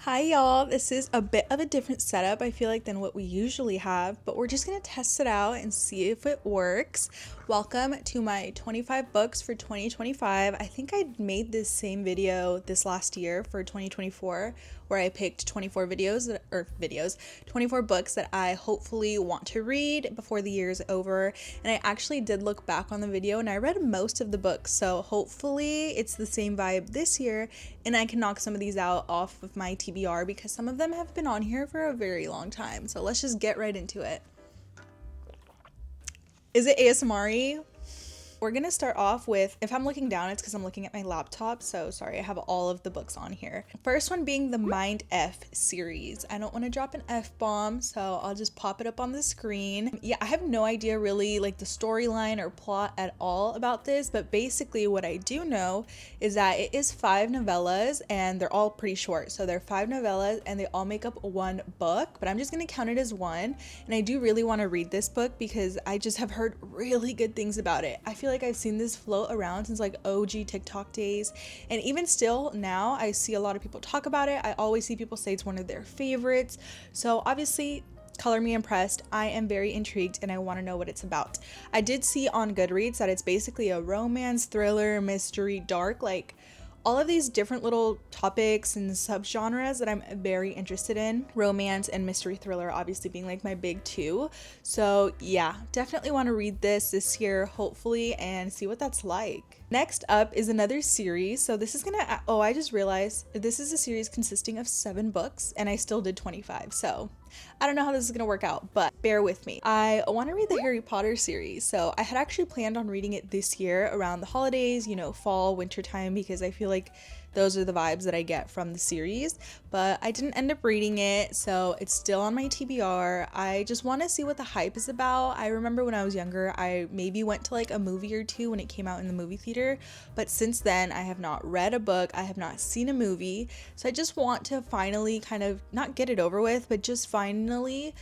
Hi y'all, this is a bit of a different setup I feel like than what we usually have, but we're just gonna test it out and see if it works. Welcome to my 25 books for 2025. I think I made this same video this last year for 2024 where I picked 24 24 books that I hopefully want to read before the year is over. And I actually did look back on the video and I read most of the books, so hopefully it's the same vibe this year and I can knock some of these out off of my TBR because some of them have been on here for a very long time. So let's just get right into it. Is it ASMR-y? We're gonna start off with, if I'm looking down, it's because I'm looking at my laptop, so sorry, I have all of the books on here. First one being the MindF series. I don't want to drop an F-bomb, so I'll just pop it up on the screen. Yeah, I have no idea really like the storyline or plot at all about this, but basically what I do know is that it is 5 novellas and they're all pretty short. So they're 5 novellas and they all make up one book, but I'm just gonna count it as one. And I do really want to read this book because I just have heard really good things about it. I feel like I've seen this float around since like OG TikTok days, and even still now I see a lot of people talk about it. I always see people say it's one of their favorites, so obviously color me impressed. I am very intrigued and I want to know what it's about. I did see on Goodreads that it's basically a romance, thriller, mystery, dark, like all of these different little topics and subgenres that I'm very interested in. Romance and mystery thriller obviously being like my big two. So yeah, definitely want to read this year, hopefully, and see what that's like. Next up is another series. So this is gonna, oh, I just realized this is a series consisting of 7 books and I still did 25. So I don't know how this is gonna work out, but bear with me. I want to read the Harry Potter series. So I had actually planned on reading it this year around the holidays, you know, fall, winter time, because I feel like those are the vibes that I get from the series, but I didn't end up reading it, so it's still on my TBR. I just want to see what the hype is about. I remember when I was younger, I maybe went to like a movie or two when it came out in the movie theater, but since then I have not read a book, I have not seen a movie, so I just want to finally kind of not get it over with, but just finally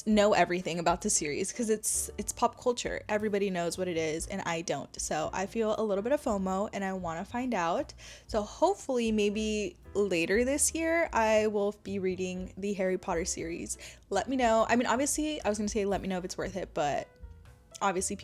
know everything about the series because it's pop culture. Everybody knows what it is and I don't, so I feel a little bit of FOMO and I want to find out. So hopefully maybe later this year I will be reading the Harry Potter series. Let me know. I mean, obviously I was gonna say let me know if it's worth it, but obviously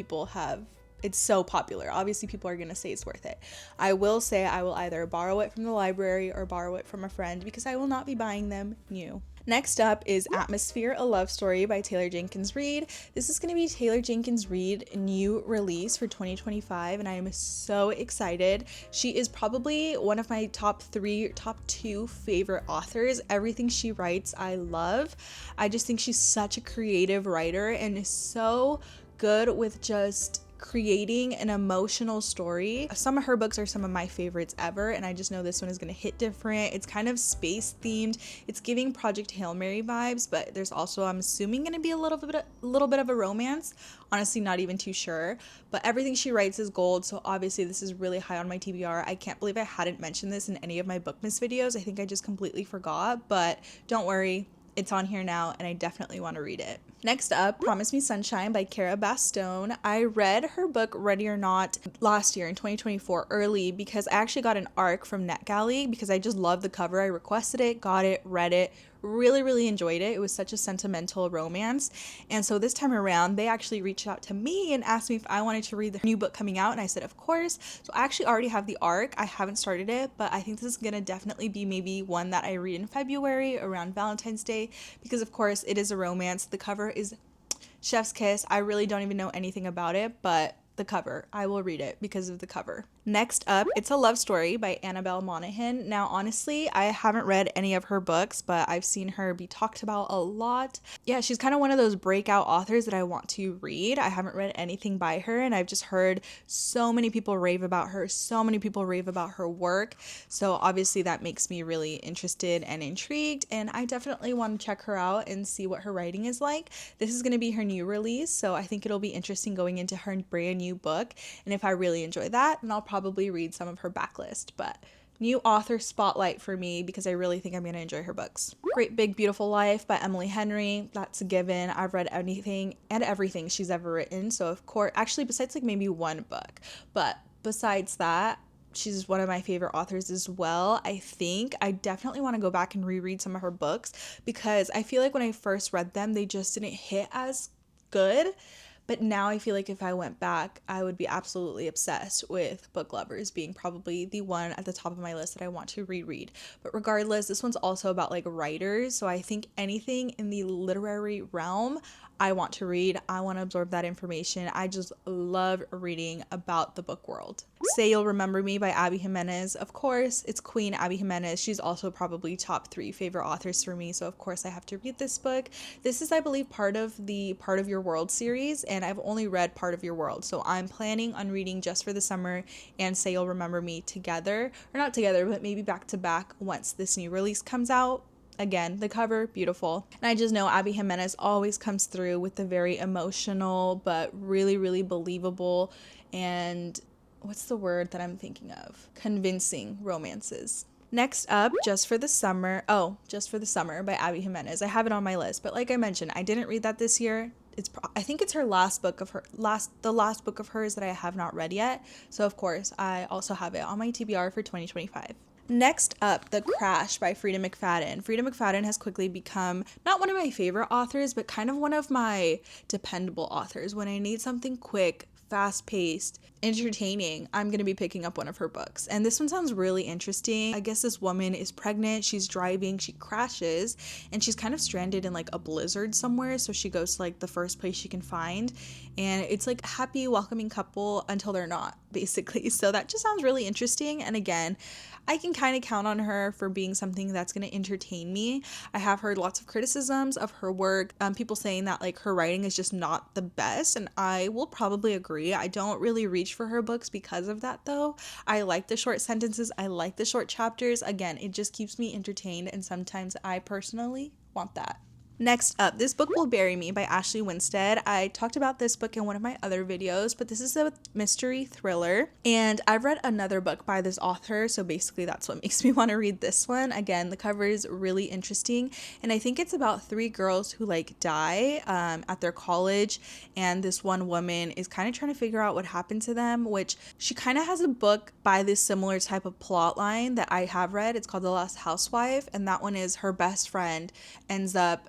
it's so popular. Obviously people are gonna say it's worth it. I will say I will either borrow it from the library or borrow it from a friend because I will not be buying them new. Next up is Atmosphere, a Love Story by Taylor Jenkins Reid. This is going to be Taylor Jenkins Reid new release for 2025 and I am so excited. She is probably one of my top 2 favorite authors. Everything she writes I love. I just think she's such a creative writer and is so good with just creating an emotional story. Some of her books are some of my favorites ever, and I just know this one is going to hit different. It's kind of space themed. It's giving Project Hail Mary vibes, but there's also, I'm assuming, going to be a little bit of a romance. Honestly, not even too sure, but everything she writes is gold, so obviously this is really high on my TBR. I can't believe I hadn't mentioned this in any of my Bookmas videos. I think I just completely forgot, but don't worry, it's on here now and I definitely want to read it. Next up, Promise Me Sunshine by Cara Bastone. I read her book Ready or Not last year in 2024 early because I actually got an ARC from NetGalley because I just love the cover. I requested it, got it, read it, really enjoyed it. It was such a sentimental romance, and so this time around they actually reached out to me and asked me if I wanted to read the new book coming out, and I said of course. So I actually already have the ARC. I haven't started it, but I think this is gonna definitely be maybe one that I read in February around Valentine's Day because of course it is a romance. The cover is chef's kiss. I really don't even know anything about it, but the cover, I will read it because of the cover. Next up, It's a Love Story by Annabelle Monaghan. Now, honestly, I haven't read any of her books, but I've seen her be talked about a lot. Yeah, she's kind of one of those breakout authors that I want to read. I haven't read anything by her, and I've just heard so many people rave about her, so many people rave about her work. So obviously that makes me really interested and intrigued, and I definitely want to check her out and see what her writing is like. This is going to be her new release, so I think it'll be interesting going into her brand new book, and if I really enjoy that, then I'll probably read some of her backlist. But new author spotlight for me because I really think I'm going to enjoy her books. Great Big Beautiful Life by Emily Henry. That's a given. I've read anything and everything she's ever written, so of course, actually besides like maybe one book, but besides that, she's one of my favorite authors as well. I think I definitely want to go back and reread some of her books because I feel like when I first read them, they just didn't hit as good. But now I feel like if I went back, I would be absolutely obsessed with Book Lovers being probably the one at the top of my list that I want to reread. But regardless, this one's also about like writers. So I think anything in the literary realm, I want to read. I want to absorb that information. I just love reading about the book world. Say You'll Remember Me by Abby Jimenez. Of course, it's Queen Abby Jimenez. She's also probably top 3 favorite authors for me. So of course I have to read this book. This is, I believe, part of the Part of Your World series, and I've only read Part of Your World. So I'm planning on reading Just for the Summer and Say You'll Remember Me together, or not together, but maybe back to back once this new release comes out. Again, the cover, beautiful. And I just know Abby Jimenez always comes through with the very emotional, but really, really believable and what's the word that I'm thinking of? Convincing romances. Next up, Just for the Summer. Oh, Just for the Summer by Abby Jimenez. I have it on my list, but like I mentioned, I didn't read that this year. I think it's her last book of her the last book of hers that I have not read yet. So of course, I also have it on my TBR for 2025. Next up, The Crash by Frida McFadden. Frida McFadden has quickly become not one of my favorite authors, but kind of one of my dependable authors. When I need something quick, fast-paced, entertaining, I'm gonna be picking up one of her books. And this one sounds really interesting. I guess this woman is pregnant, she's driving, she crashes, and she's kind of stranded in like a blizzard somewhere, so she goes to like the first place she can find, and it's like a happy, welcoming couple until they're not, basically. So that just sounds really interesting, and again, I can kind of count on her for being something that's going to entertain me. I have heard lots of criticisms of her work, people saying that like her writing is just not the best, and I will probably agree. I don't really reach for her books because of that though. I like the short sentences, I like the short chapters. Again, it just keeps me entertained, and sometimes I personally want that. Next up, This Book Will Bury Me by Ashley Winstead. I talked about this book in one of my other videos, but this is a mystery thriller, and I've read another book by this author, so basically that's what makes me want to read this one. Again, the cover is really interesting, and I think it's about 3 girls who like die at their college, and this one woman is kind of trying to figure out what happened to them, which she kind of has a book by this similar type of plot line that I have read. It's called The Last Housewife, and that one is her best friend ends up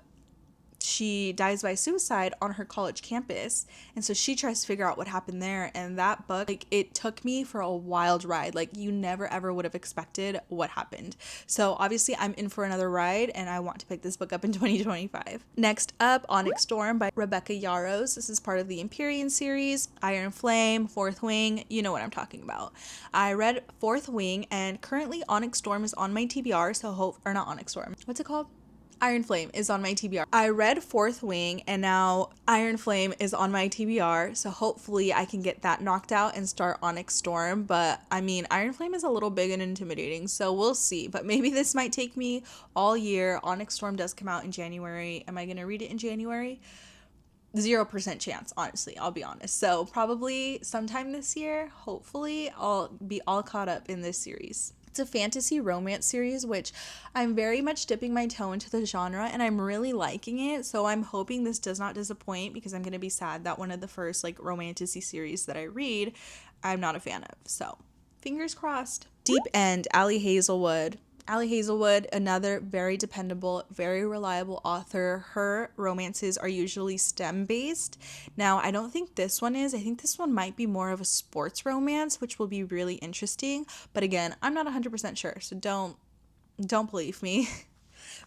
she dies by suicide on her college campus, and so she tries to figure out what happened there. And that book, like, it took me for a wild ride. Like, you never ever would have expected what happened. So obviously I'm in for another ride, and I want to pick this book up in 2025. Next up, Onyx Storm by Rebecca Yarros. This is part of the Empyrean series. Iron Flame, Fourth Wing, you know what I'm talking about. I read Fourth Wing, and currently Onyx Storm is on my TBR, so not Onyx Storm, what's it called? Iron Flame is on my TBR. I read Fourth Wing, and now Iron Flame is on my TBR, so hopefully I can get that knocked out and start Onyx Storm. But I mean, Iron Flame is a little big and intimidating, so we'll see. But maybe this might take me all year. Onyx Storm does come out in January. Am I gonna read it in January? 0% chance, honestly, I'll be honest. So probably sometime this year, hopefully I'll be all caught up in this series. It's a fantasy romance series, which I'm very much dipping my toe into the genre, and I'm really liking it. So I'm hoping this does not disappoint, because I'm going to be sad that one of the first like romantasy series that I read, I'm not a fan of. So fingers crossed. Deep End, Allie Hazelwood. Allie Hazelwood, another very dependable, very reliable author. Her romances are usually STEM-based. Now, I don't think this one is. I think this one might be more of a sports romance, which will be really interesting. But again, I'm not 100% sure, so don't believe me.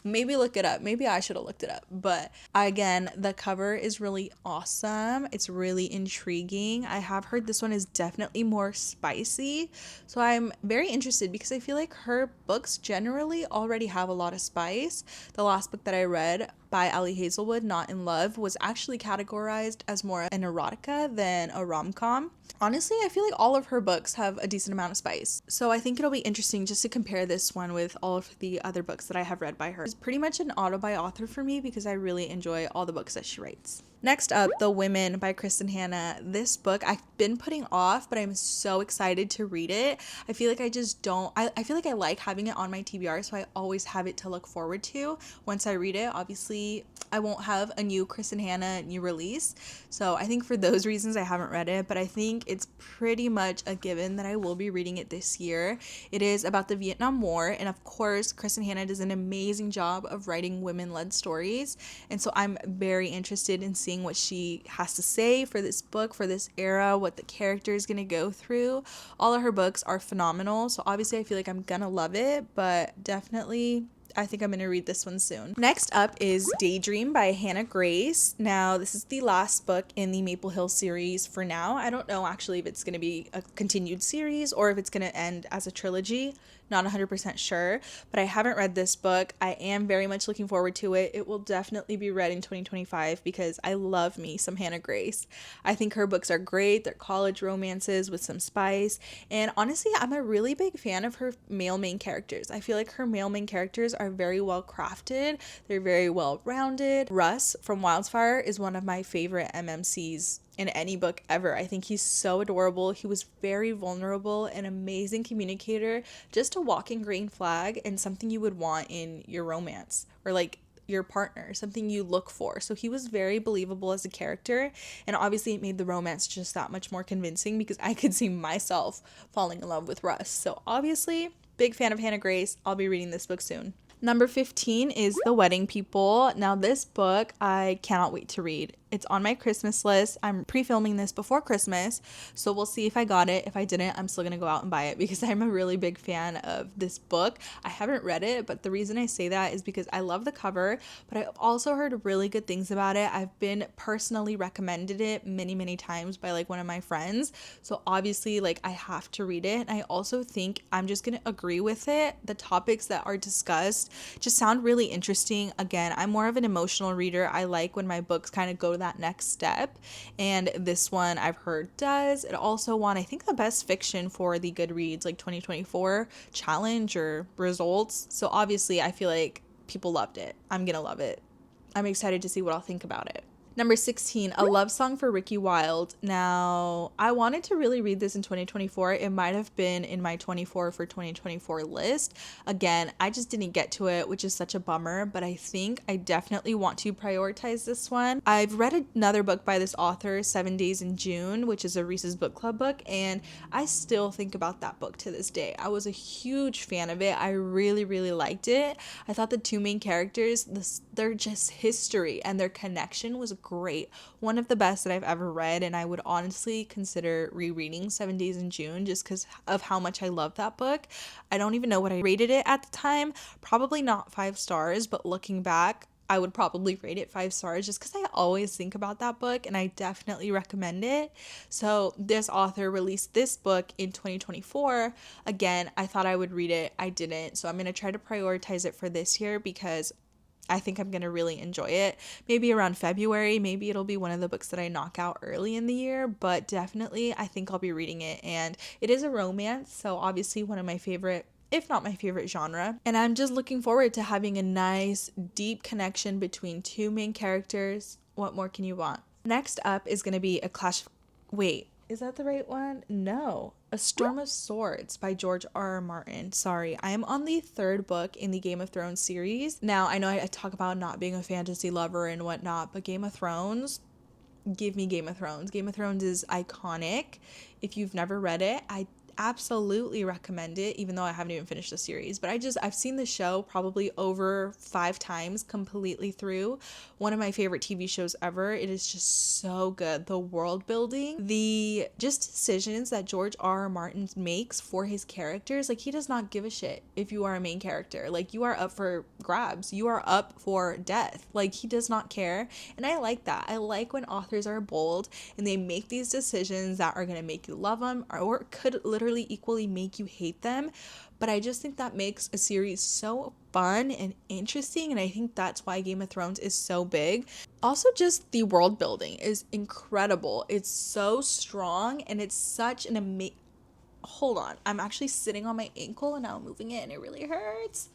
Maybe look it up. Maybe I should have looked it up. But again, the cover is really awesome. It's really intriguing. I have heard this one is definitely more spicy. So I'm very interested, because I feel like her books generally already have a lot of spice. The last book that I read by Allie Hazelwood, Not in Love, was actually categorized as more an erotica than a rom-com. Honestly, I feel like all of her books have a decent amount of spice. So I think it'll be interesting just to compare this one with all of the other books that I have read by her. It's pretty much an auto-buy author for me, because I really enjoy all the books that she writes. Next up, The Women by Kristen Hanna. This book I've been putting off, but I'm so excited to read it. I feel like I just don't, I feel like I like having it on my TBR, so I always have it to look forward to once I read it. Obviously, I won't have a new Kristen Hanna new release, so I think for those reasons I haven't read it, but I think it's pretty much a given that I will be reading it this year. It is about the Vietnam War, and of course, Kristen Hanna does an amazing job of writing women-led stories, and so I'm very interested in seeing what she has to say for this book, for this era, what the character is going to go through. All of her books are phenomenal, so obviously I feel like I'm gonna love it, but definitely I think I'm going to read this one soon. Next up is Daydream by Hannah Grace. Now, this is the last book in the Maple Hill series for now. I don't know actually if it's going to be a continued series or if it's going to end as a trilogy. Not 100% sure, but I haven't read this book. I am very much looking forward to it. It will definitely be read in 2025 because I love me some Hannah Grace. I think her books are great. They're college romances with some spice. And honestly, I'm a really big fan of her male main characters. I feel like her male main characters are very well crafted. They're very well rounded. Russ from Wildfire is one of my favorite MMCs in any book ever. I think he's so adorable. He was very vulnerable, an amazing communicator, just a walking green flag and something you would want in your romance or like your partner, something you look for. So he was very believable as a character, and obviously it made the romance just that much more convincing because I could see myself falling in love with Russ. So obviously, big fan of Hannah Grace. I'll be reading this book soon. Number 15 is The Wedding People. Now this book I cannot wait to read. It's on my Christmas list. I'm pre-filming this before Christmas, so we'll see if I got it. If I didn't, I'm still gonna go out and buy it because I'm a really big fan of this book. I haven't read it, but the reason I say that is because I love the cover, but I've also heard really good things about it. I've been personally recommended it many times by like one of my friends, so obviously like I have to read it. And I also think I'm just gonna agree with it. The topics that are discussed just sound really interesting. Again, I'm more of an emotional reader. I like when my books kind of go to that next step, and this one I've heard does. It also won, I think, the best fiction for the Goodreads like 2024 challenge or results, so obviously I feel like people loved it. I'm gonna love it. I'm excited to see what I'll think about it. Number 16, A Love Song for Ricky Wilde. Now, I wanted to really read this in 2024. It might have been in my 24 for 2024 list. Again, I just didn't get to it, which is such a bummer, but I think I definitely want to prioritize this one. I've read another book by this author, 7 Days in June, which is a Reese's Book Club book, and I still think about that book to this day. I was a huge fan of it. I really liked it. I thought the two main characters, they're just history, and their connection was great. One of the best that I've ever read, and I would honestly consider rereading 7 Days in June just because of how much I love that book. I don't even know what I rated it at the time. Probably not 5 stars, but looking back, I would probably rate it 5 stars just because I always think about that book and I definitely recommend it. So this author released this book in 2024. Again, I thought I would read it. I didn't. So I'm going to try to prioritize it for this year because I think I'm going to really enjoy it. Maybe around February, maybe it'll be one of the books that I knock out early in the year, but definitely I think I'll be reading it. And it is a romance, so obviously one of my favorite, if not my favorite genre. And I'm just looking forward to having a nice, deep connection between two main characters. What more can you want? Next up is going to be Wait, is that the right one? No. A Storm of Swords by George R.R. Martin. Sorry, I am on the 3rd book in the Game of Thrones series. Now, I know I talk about not being a fantasy lover and whatnot, but Game of Thrones, give me Game of Thrones. Game of Thrones is iconic. If you've never read it, I absolutely recommend it, even though I haven't even finished the series, but I've seen the show probably over 5 times completely through. One of my favorite TV shows ever. It is just so good. The world building, the just decisions that George R.R. Martin makes for his characters, like he does not give a shit if you are a main character. Like you are up for grabs. You are up for death. Like he does not care. And I like that. I like when authors are bold and they make these decisions that are going to make you love them or could literally equally make you hate them. But I just think that makes a series so fun and interesting, and I think that's why Game of Thrones is so big. Also, just the world building is incredible. It's so strong, and it's such an amazing... Hold on, I'm actually sitting on my ankle and now I'm moving it and it really hurts.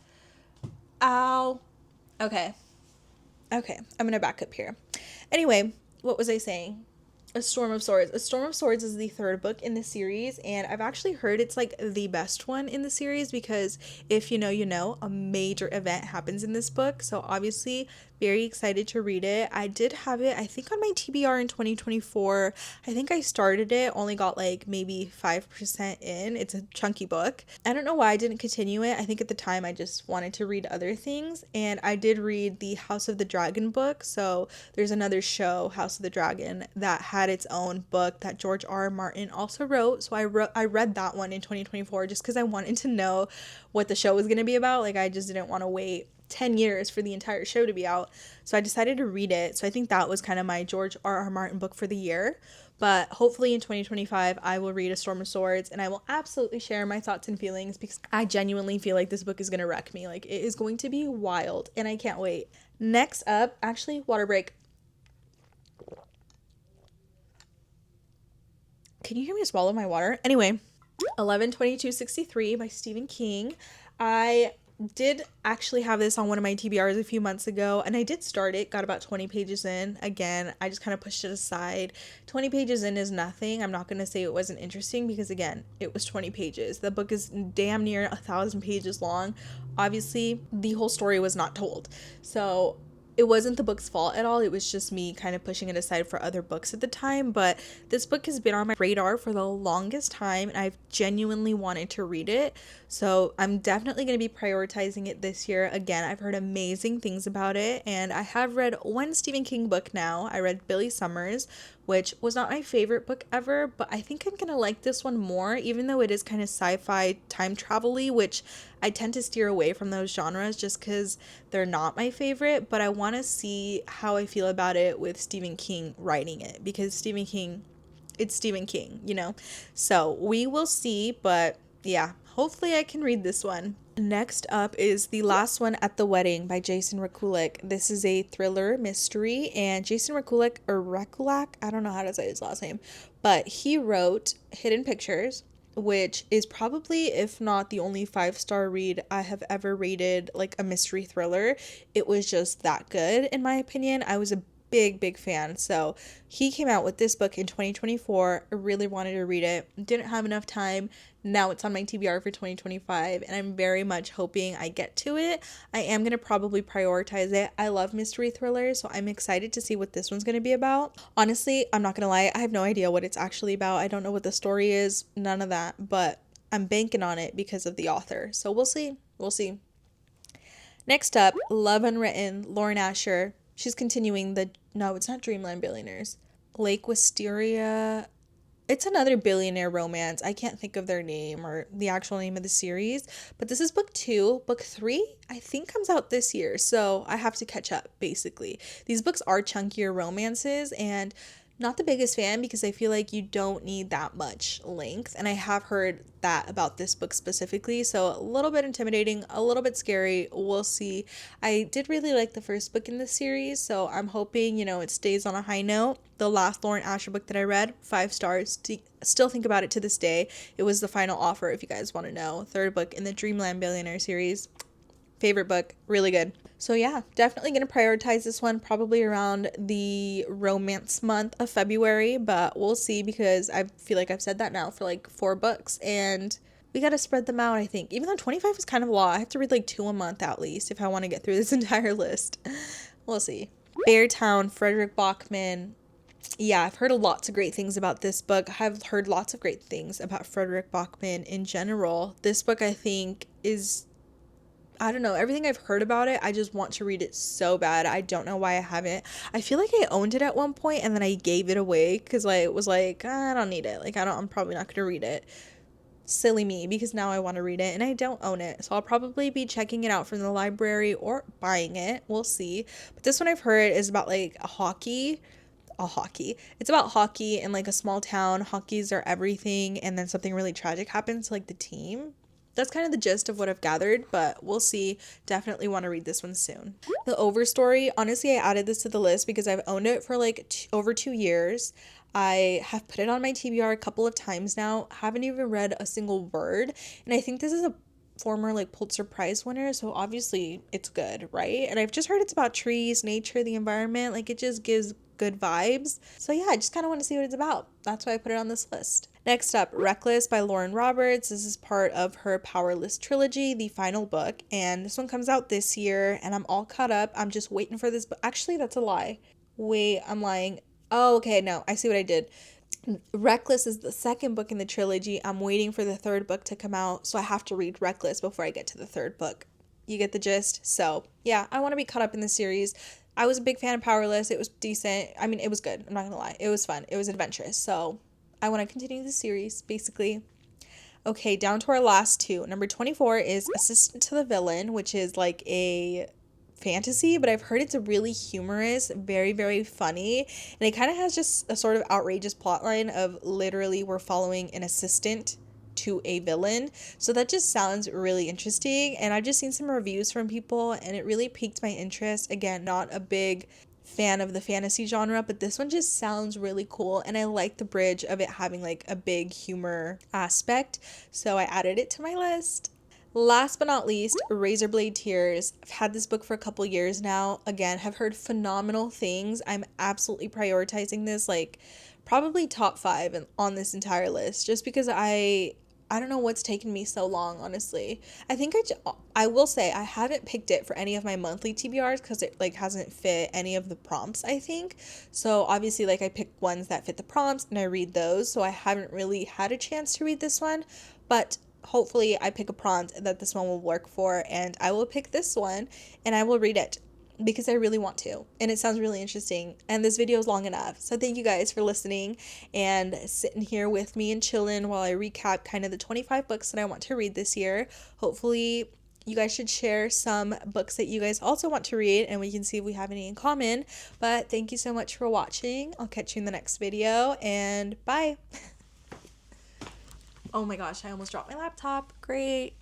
Ow. Okay, I'm gonna back up here. Anyway, what was I saying? A Storm of Swords. A Storm of Swords is the third book in the series, and I've actually heard it's like the best one in the series because if you know, you know, a major event happens in this book. So obviously, very excited to read it. I did have it, I think, on my TBR in 2024. I think I started it, only got like maybe 5% in. It's a chunky book. I don't know why I didn't continue it. I think at the time I just wanted to read other things, and I did read the House of the Dragon book. So there's another show, House of the Dragon, that had its own book that George R. Martin also wrote. So I read that one in 2024 just because I wanted to know what the show was going to be about. Like, I just didn't want to wait 10 years for the entire show to be out. So I decided to read it. So I think that was kind of my George R. Martin book for the year. But hopefully in 2025, I will read A Storm of Swords, and I will absolutely share my thoughts and feelings because I genuinely feel like this book is going to wreck me. Like, it is going to be wild, and I can't wait. Next up, actually, Waterbreak. Can you hear me swallow my water? Anyway, 11/22/63 by Stephen King. I did actually have this on one of my TBRs a few months ago, and I did start it, got about 20 pages in. Again, I just kind of pushed it aside. 20 pages in is nothing. I'm not going to say it wasn't interesting because, again, it was 20 pages. The book is damn near 1,000 pages long. Obviously, the whole story was not told. So it wasn't the book's fault at all. It was just me kind of pushing it aside for other books at the time. But this book has been on my radar for the longest time, and I've genuinely wanted to read it. So I'm definitely going to be prioritizing it this year. Again, I've heard amazing things about it, and I have read one Stephen King book now. I read Billy Summers, which was not my favorite book ever, but I think I'm gonna like this one more, even though it is kind of sci-fi time travel-y, which I tend to steer away from those genres just because they're not my favorite. But I want to see how I feel about it with Stephen King writing it, because Stephen King, it's Stephen King, you know? So we will see, but yeah, hopefully I can read this one. Next up is The Last One at the Wedding by Jason Rekulik. This is a thriller mystery, and Jason Rekulik, or Rekulak, I don't know how to say his last name, but he wrote Hidden Pictures, which is probably, if not the only 5-star read I have ever rated, like a mystery thriller. It was just that good, in my opinion. I was a big fan. So he came out with this book in 2024. I really wanted to read it, didn't have enough time. Now it's on my TBR for 2025, and I'm very much hoping I get to it. I am going to probably prioritize it. I love mystery thrillers, so I'm excited to see what this one's going to be about. Honestly, I'm not going to lie, I have no idea what it's actually about. I don't know what the story is, none of that, but I'm banking on it because of the author. So we'll see. Next up, Love Unwritten, Lauren Asher. She's continuing no, it's not Dreamland Billionaires. Lake Wisteria. It's another billionaire romance. I can't think of their name or the actual name of the series, but this is book 2. Book 3, I think, comes out this year, so I have to catch up, basically. These books are chunkier romances, and not the biggest fan because I feel like you don't need that much length, and I have heard that about this book specifically, so a little bit intimidating, a little bit scary. We'll see. I did really like the first book in the series, so I'm hoping, it stays on a high note. The last Lauren Asher book that I read, 5 stars. Still think about it to this day. It was the final offer, if you guys want to know. Third book in the Dreamland Billionaire series. Favorite book, really good. So yeah, definitely going to prioritize this one probably around the romance month of February, but we'll see because I feel like I've said that now for like 4 books, and we got to spread them out, I think. Even though 25 is kind of a lot, I have to read like 2 a month at least if I want to get through this entire list. We'll see. Beartown, Frederick Bachman. Yeah, I've heard lots of great things about this book. I've heard lots of great things about Frederick Bachman in general. This book, I think, is, I don't know, everything I've heard about it, I just want to read it so bad. I don't know why I haven't. I feel like I owned it at one point and then I gave it away because I was like, I don't need it. Like, I'm probably not going to read it. Silly me, because now I want to read it and I don't own it. So I'll probably be checking it out from the library or buying it. We'll see. But this one I've heard is about like hockey. It's about hockey in like a small town. Hockeys are everything, and then something really tragic happens to like the team. That's kind of the gist of what I've gathered, but we'll see. Definitely want to read this one soon. The Overstory, honestly, I added this to the list because I've owned it for like over 2 years. I have put it on my TBR a couple of times now. Haven't even read a single word, and I think this is a former like Pulitzer Prize winner, so obviously it's good, right? And I've just heard it's about trees, nature, the environment, like it just gives good vibes. So yeah, I just kind of want to see what it's about. That's why I put it on this list. Next up, Reckless by Lauren Roberts. This is part of her Powerless trilogy, the final book, and this one comes out this year and I'm all caught up. I'm just waiting for this book. Actually, that's a lie. Wait, I'm lying. Oh, okay, no, I see what I did. Reckless is the second book in the trilogy. I'm waiting for the third book to come out, so I have to read Reckless before I get to the third book. You get the gist? So, yeah, I want to be caught up in the series. I was a big fan of Powerless. It was decent. I mean, it was good. I'm not going to lie. It was fun. It was adventurous. So, I want to continue the series, basically. Okay, down to our last two. Number 24 is Assistant to the Villain, which is like a fantasy, but I've heard it's really humorous, very, very funny, and it kind of has just a sort of outrageous plotline of literally we're following an assistant to a villain. So that just sounds really interesting, and I've just seen some reviews from people and it really piqued my interest. Again, not a big fan of the fantasy genre, but this one just sounds really cool, and I like the bridge of it having like a big humor aspect, so I added it to my list. Last but not least, Razorblade Tears. I've had this book for a couple years now. Again, have heard phenomenal things. I'm absolutely prioritizing this, like probably top 5 on this entire list, just because I don't know what's taken me so long, honestly. I think I will say I haven't picked it for any of my monthly TBRs because it like hasn't fit any of the prompts, I think. So obviously like I pick ones that fit the prompts and I read those. So I haven't really had a chance to read this one, but hopefully I pick a prompt that this one will work for, and I will pick this one and I will read it because I really want to, and it sounds really interesting, and this video is long enough. So thank you guys for listening and sitting here with me and chilling while I recap kind of the 25 books that I want to read this year. Hopefully you guys should share some books that you guys also want to read and we can see if we have any in common. But thank you so much for watching. I'll catch you in the next video, and bye. Oh my gosh, I almost dropped my laptop. Great.